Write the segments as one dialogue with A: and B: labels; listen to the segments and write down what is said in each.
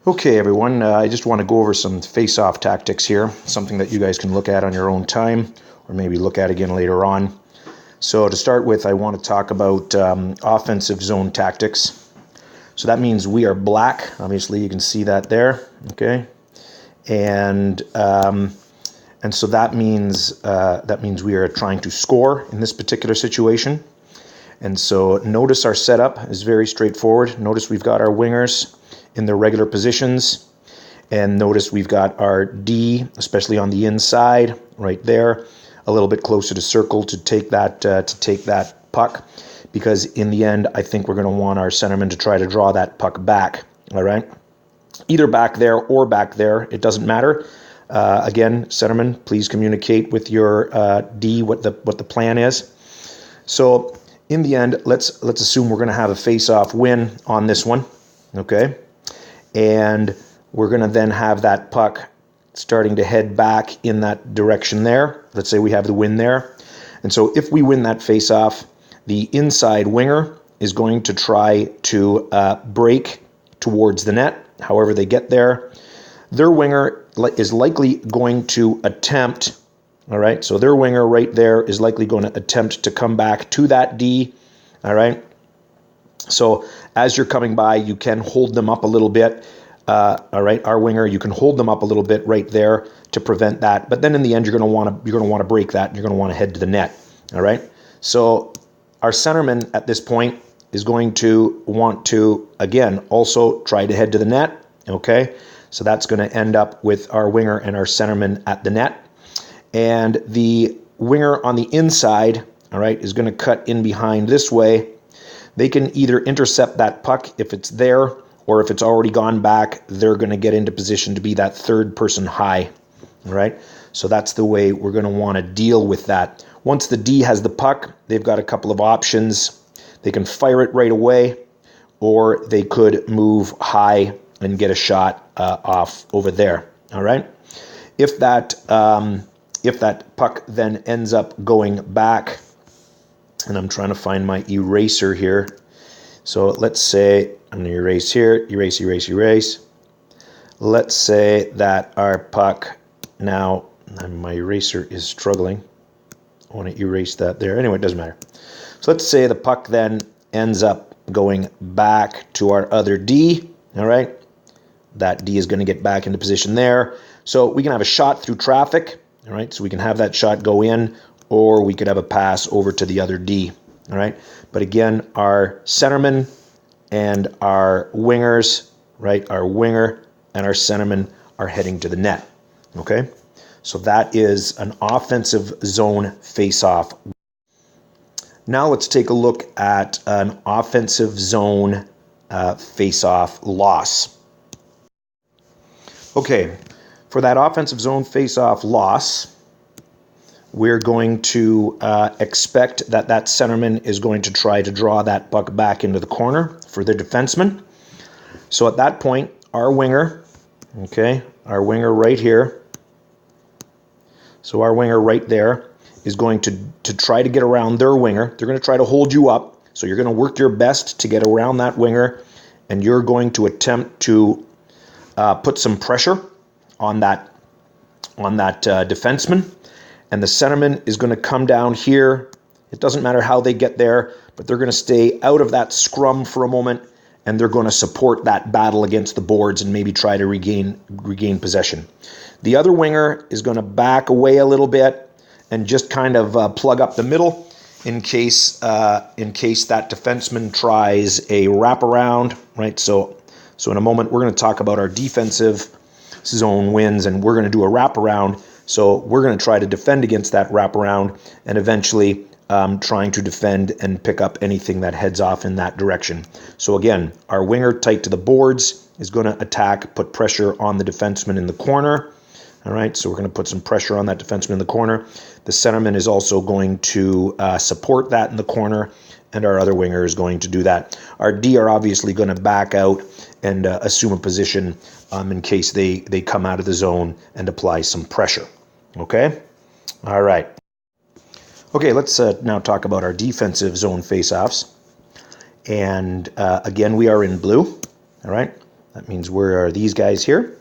A: Okay, everyone, I just want to go over some face-off tactics here, something that you guys can look at on your own time, or maybe look at again later on. So to start with, I want to talk about offensive zone tactics. So that means we are black. Obviously, you can see that there, okay? And so that means we are trying to score in this particular situation. And so notice our setup is very straightforward. Notice we've got our wingers in their regular positions, and notice we've got our D, especially on the inside, right there, a little bit closer to circle to take that puck, because in the end, I think we're going to want our centerman to try to draw that puck back. All right, either back there or back there, it doesn't matter. Again, centerman, please communicate with your D what the plan is. So in the end, let's assume we're going to have a face-off win on this one, okay? And we're going to then have that puck starting to head back in that direction there. Let's say we have the win there. And so if we win that face-off, the inside winger is going to try to break towards the net, however they get there. Their winger is likely going to attempt, all right, so their winger right there is likely going to attempt to come back to that D, all right? So as you're coming by, you can hold them up a little bit. All right, our winger, you can hold them up a little bit right there to prevent that. But then in the end, you're going to want to break that. And you're going to want to head to the net. All right. So our centerman at this point is going to want to again also try to head to the net. Okay. So that's going to end up with our winger and our centerman at the net, and the winger on the inside, all right, is going to cut in behind this way. They can either intercept that puck if it's there, or if it's already gone back, they're going to get into position to be that third person high. All right. So that's the way we're going to want to deal with that. Once the D has the puck, they've got a couple of options. They can fire it right away, or they could move high and get a shot off over there. All right. If that puck then ends up going back, and I'm trying to find my eraser here. So let's say I'm going to erase here, erase. Let's say that our puck now, my eraser is struggling. I want to erase that there. Anyway, it doesn't matter. So let's say the puck then ends up going back to our other D. All right. That D is going to get back into position there. So we can have a shot through traffic. All right. So we can have that shot go in, or we could have a pass over to the other D. All right. But again, our centerman and our wingers, right, our winger and our centerman are heading to the net. Okay. So that is an offensive zone face-off. Now let's take a look at an offensive zone face-off loss. Okay. For that offensive zone face-off loss, we're going to expect that centerman is going to try to draw that puck back into the corner for their defenseman. So at that point, our winger, okay, our winger right here, so our winger right there is going to try to get around their winger. They're going to try to hold you up. So you're going to work your best to get around that winger, and you're going to attempt to put some pressure on that defenseman. And the centerman is going to come down here. It doesn't matter how they get there, but they're going to stay out of that scrum for a moment, and they're going to support that battle against the boards and maybe try to regain possession. The other winger is going to back away a little bit and just kind of plug up the middle in case that defenseman tries a wraparound, right? So in a moment, we're going to talk about our defensive zone wins, and we're going to do a wraparound. So we're going to try to defend against that wraparound, and eventually trying to defend and pick up anything that heads off in that direction. So again, our winger tight to the boards is going to attack, put pressure on the defenseman in the corner. All right, so we're going to put some pressure on that defenseman in the corner. The centerman is also going to support that in the corner, and our other winger is going to do that. Our D are obviously going to back out and assume a position in case they come out of the zone and apply some pressure. Okay? All right. Okay, let's now talk about our defensive zone face-offs. And again, we are in blue. All right? That means where are these guys here?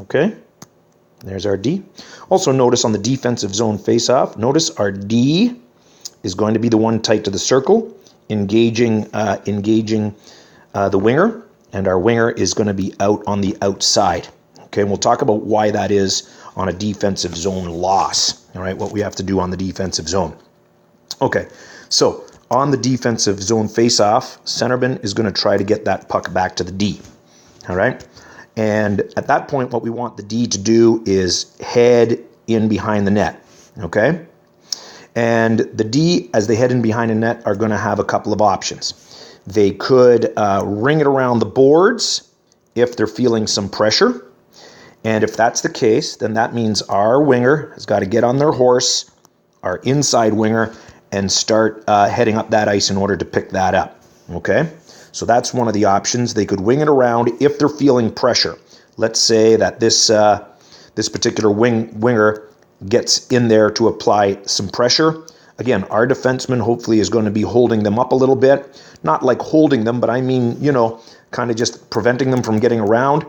A: Okay, there's our D. Also notice on the defensive zone face-off, notice our D is going to be the one tight to the circle, engaging the winger, and our winger is going to be out on the outside. Okay, and we'll talk about why that is on a defensive zone loss, all right, what we have to do on the defensive zone. Okay, so on the defensive zone face-off, centerman is going to try to get that puck back to the D, all right? And at that point, what we want the D to do is head in behind the net, okay? And the D, as they head in behind the net, are going to have a couple of options. They could ring it around the boards if they're feeling some pressure. And if that's the case, then that means our winger has got to get on their horse, our inside winger, and start heading up that ice in order to pick that up, okay? So that's one of the options. They could wing it around if they're feeling pressure. Let's say that this particular winger gets in there to apply some pressure. Again, our defenseman hopefully is going to be holding them up a little bit. Not like holding them, but I mean, you know, kind of just preventing them from getting around.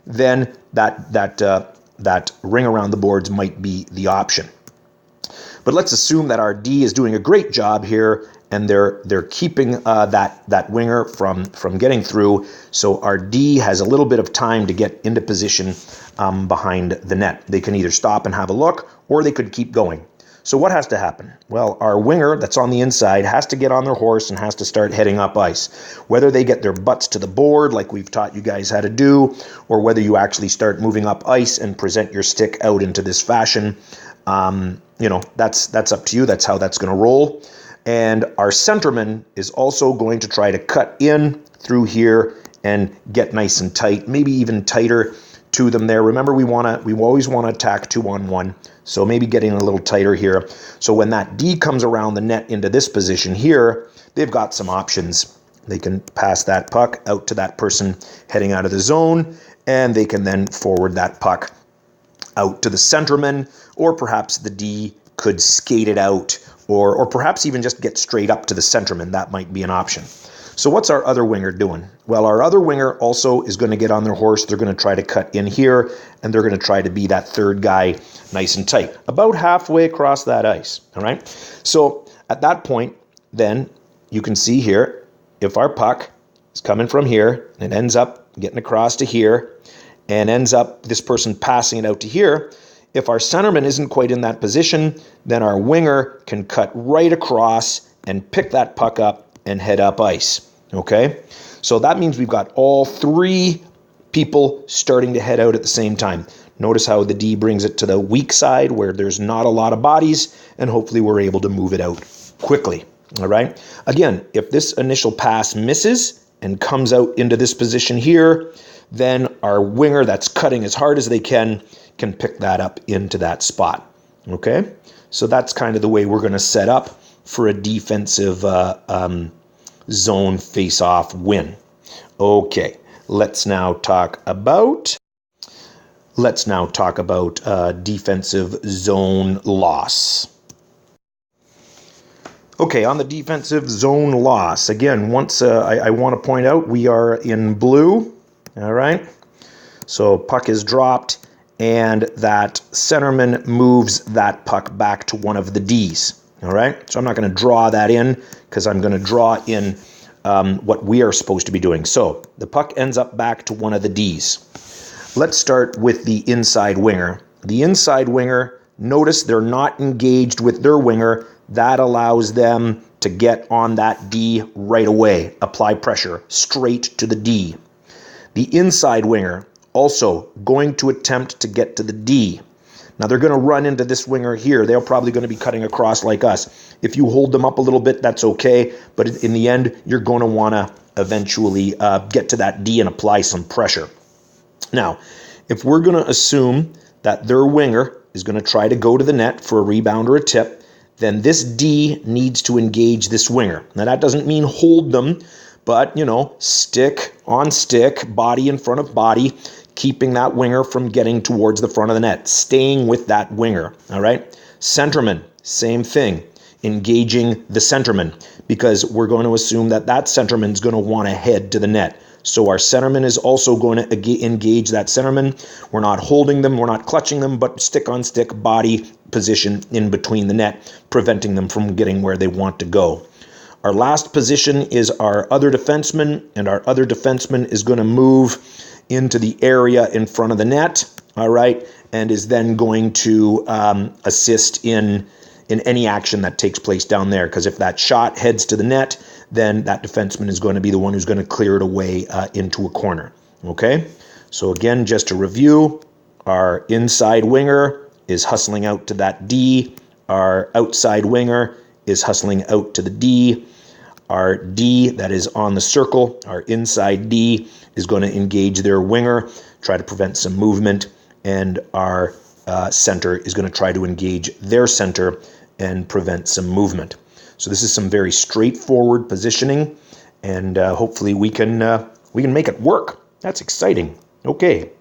A: Then that ring around the boards might be the option. But let's assume that our D is doing a great job here, and they're keeping that winger from getting through. So our D has a little bit of time to get into position behind the net. They can either stop and have a look, or they could keep going. So what has to happen? Well, our winger that's on the inside has to get on their horse and has to start heading up ice. Whether they get their butts to the board, like we've taught you guys how to do, or whether you actually start moving up ice and present your stick out into this fashion, you know, that's up to you. That's how that's going to roll. And our centerman is also going to try to cut in through here and get nice and tight, maybe even tighter to them there. Remember, we always want to attack 2-on-1, so maybe getting a little tighter here. So when that D comes around the net into this position here, they've got some options. They can pass that puck out to that person heading out of the zone, and they can then forward that puck out to the centerman, or perhaps the D could skate it out, or perhaps even just get straight up to the centerman. That might be an option. So what's our other winger doing? Well, our other winger also is going to get on their horse. They're going to try to cut in here, and they're going to try to be that third guy nice and tight, about halfway across that ice, all right? So at that point, then you can see here, if our puck is coming from here, and it ends up getting across to here, and ends up this person passing it out to here, if our centerman isn't quite in that position, then our winger can cut right across and pick that puck up and head up ice, okay? So that means we've got all three people starting to head out at the same time. Notice how the D brings it to the weak side where there's not a lot of bodies, and hopefully we're able to move it out quickly, all right? Again, if this initial pass misses and comes out into this position here, then our winger that's cutting as hard as they can pick that up into that spot, okay? So that's kind of the way we're going to set up for a defensive zone face-off win. Okay, let's now talk about defensive zone loss. Okay, on the defensive zone loss, again, once I want to point out we are in blue, all right? So puck is dropped, and that centerman moves that puck back to one of the Ds, all right? So I'm not going to draw that in because I'm going to draw in what we are supposed to be doing. So the puck ends up back to one of the Ds. Let's start with the inside winger. The inside winger, notice they're not engaged with their winger. That allows them to get on that D right away, apply pressure straight to the D. The inside winger also going to attempt to get to the D. Now they're going to run into this winger here. They're probably going to be cutting across like us. If you hold them up a little bit, that's okay. But in the end, you're going to want to eventually get to that D and apply some pressure. Now, if we're going to assume that their winger is going to try to go to the net for a rebound or a tip, then this D needs to engage this winger. Now that doesn't mean hold them, but, you know, stick on stick, body in front of body, keeping that winger from getting towards the front of the net, staying with that winger, all right? Centerman, same thing, engaging the centerman, because we're going to assume that that centerman's going to want to head to the net. So our centerman is also going to engage that centerman. We're not holding them, we're not clutching them, but stick-on-stick body position in between the net, preventing them from getting where they want to go. Our last position is our other defenseman, and our other defenseman is going to move into the area in front of the net, all right, and is then going to assist in any action that takes place down there, because if that shot heads to the net, then that defenseman is going to be the one who's going to clear it away into a corner, okay? So again, just to review, our inside winger is hustling out to that D. Our outside winger is hustling out to the D. Our D that is on the circle, our inside D, is going to engage their winger, try to prevent some movement, and our center is going to try to engage their center and prevent some movement. So this is some very straightforward positioning, and hopefully we can make it work. That's exciting. Okay.